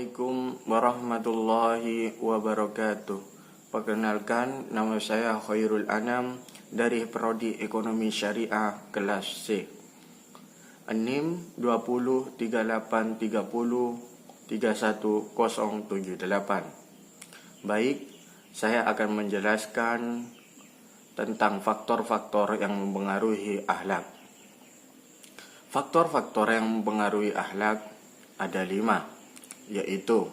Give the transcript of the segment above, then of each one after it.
Assalamualaikum warahmatullahi wabarakatuh. Perkenalkan, nama saya Khairul Anam dari Prodi Ekonomi Syariah kelas C. NIM 20 38 30 31078. Baik, saya akan menjelaskan tentang faktor-faktor yang mempengaruhi akhlak. Faktor-faktor yang mempengaruhi akhlak ada 5, yaitu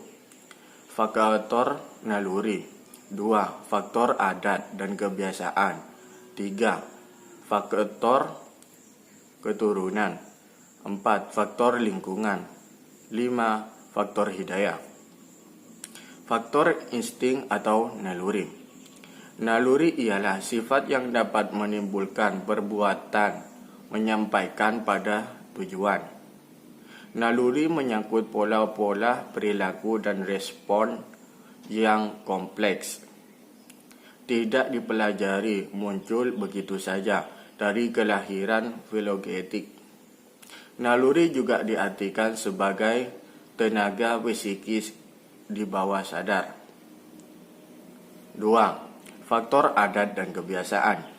faktor naluri, 2 faktor adat dan kebiasaan, 3 faktor keturunan, 4 faktor lingkungan, 5 faktor hidayah. Faktor insting atau naluri. Naluri ialah sifat yang dapat menimbulkan perbuatan menyampaikan pada tujuan. Naluri menyangkut pola-pola perilaku dan respon yang kompleks. Tidak dipelajari, muncul begitu saja dari kelahiran filogenetik. Naluri juga diartikan sebagai tenaga psikis di bawah sadar. 2. Faktor adat dan kebiasaan.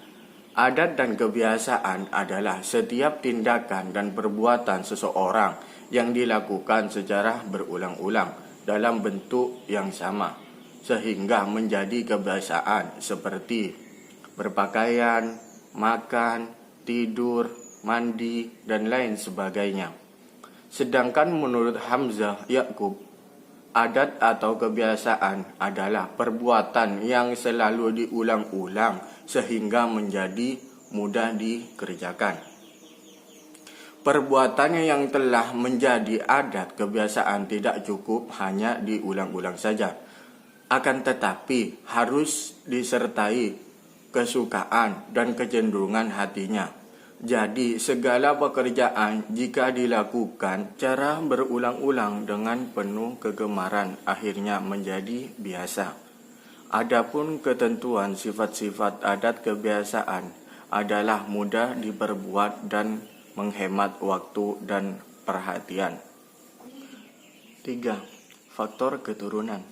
Adat dan kebiasaan adalah setiap tindakan dan perbuatan seseorang yang dilakukan secara berulang-ulang dalam bentuk yang sama, sehingga menjadi kebiasaan seperti berpakaian, makan, tidur, mandi, dan lain sebagainya. Sedangkan menurut Hamzah Yaqub, adat atau kebiasaan adalah perbuatan yang selalu diulang-ulang sehingga menjadi mudah dikerjakan. Perbuatannya yang telah menjadi adat kebiasaan tidak cukup hanya diulang-ulang saja, akan tetapi harus disertai kesukaan dan kecenderungan hatinya. Jadi segala pekerjaan jika dilakukan cara berulang-ulang dengan penuh kegemaran akhirnya menjadi biasa. Adapun ketentuan sifat-sifat adat kebiasaan adalah mudah diperbuat dan menghemat waktu dan perhatian. 3. Faktor keturunan.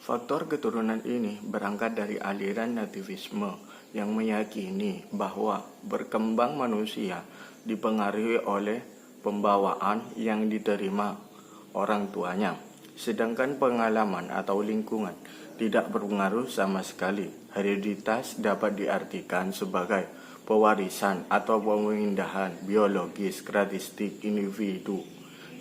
Faktor keturunan ini berangkat dari aliran nativisme yang meyakini bahwa berkembang manusia dipengaruhi oleh pembawaan yang diterima orang tuanya, sedangkan pengalaman atau lingkungan tidak berpengaruh sama sekali. Hereditas dapat diartikan sebagai pewarisan atau pemindahan biologis karakteristik individu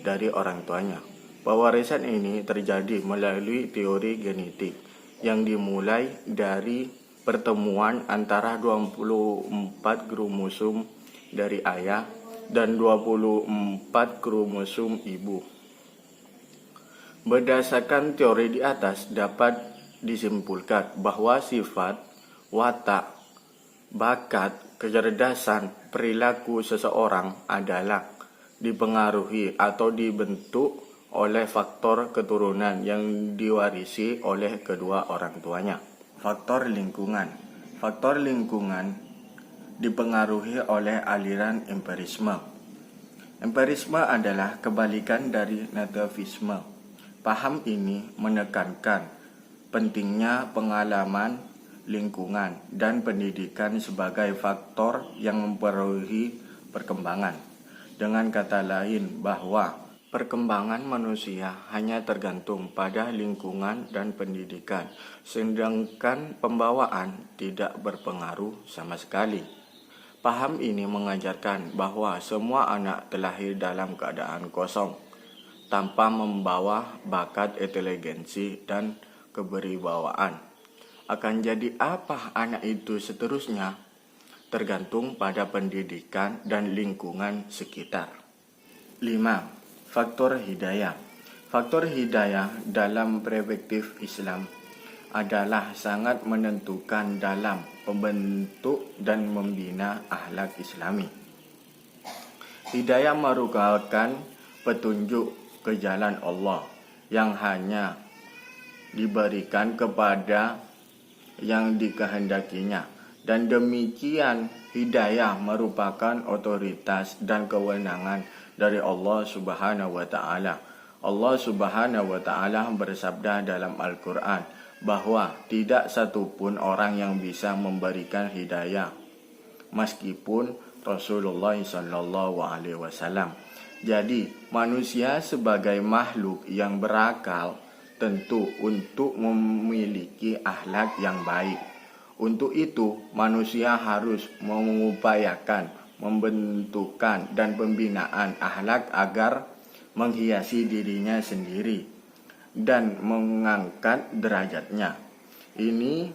dari orang tuanya. Pewarisan ini terjadi melalui teori genetik yang dimulai dari pertemuan antara 24 kromosom dari ayah dan 24 kromosom ibu. Berdasarkan teori di atas dapat disimpulkan bahwa sifat, watak, bakat, kecerdasan, perilaku seseorang adalah dipengaruhi atau dibentuk oleh faktor keturunan yang diwarisi oleh kedua orang tuanya. Faktor lingkungan. Faktor lingkungan dipengaruhi oleh aliran empirisme. Empirisme adalah kebalikan dari nativisme. Paham ini menekankan pentingnya pengalaman, lingkungan, dan pendidikan sebagai faktor yang mempengaruhi perkembangan. Dengan kata lain, bahwa perkembangan manusia hanya tergantung pada lingkungan dan pendidikan, sedangkan pembawaan tidak berpengaruh sama sekali. Paham ini mengajarkan bahwa semua anak terlahir dalam keadaan kosong, tanpa membawa bakat, inteligensi, dan keberwibawaan. Akan jadi apa anak itu seterusnya, tergantung pada pendidikan dan lingkungan sekitar. 5. Faktor hidayah. Faktor hidayah dalam perspektif Islam adalah sangat menentukan dalam membentuk dan membina akhlak Islami. Hidayah merupakan petunjuk ke jalan Allah yang hanya diberikan kepada yang dikehendakinya, dan demikian hidayah merupakan otoritas dan kewenangan dari Allah Subhanahu wa Ta'ala. Allah Subhanahu wa taala bersabda dalam Al-Qur'an bahwa tidak satupun orang yang bisa memberikan hidayah meskipun Rasulullah sallallahu alaihi wasallam. Jadi, manusia sebagai makhluk yang berakal tentu untuk memiliki akhlak yang baik. Untuk itu, manusia harus mengupayakan membentukan dan pembinaan akhlak agar menghiasi dirinya sendiri dan mengangkat derajatnya. Ini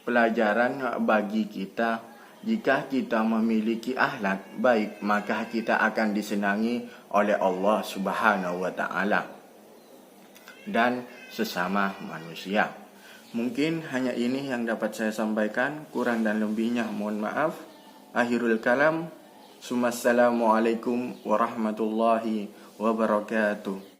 pelajaran bagi kita. Jika kita memiliki akhlak baik, maka kita akan disenangi oleh Allah Subhanahu wa taala dan sesama manusia. Mungkin hanya ini yang dapat saya sampaikan, kurang dan lebihnya mohon maaf. Akhirul kalam. Assalamualaikum warahmatullahi wabarakatuh.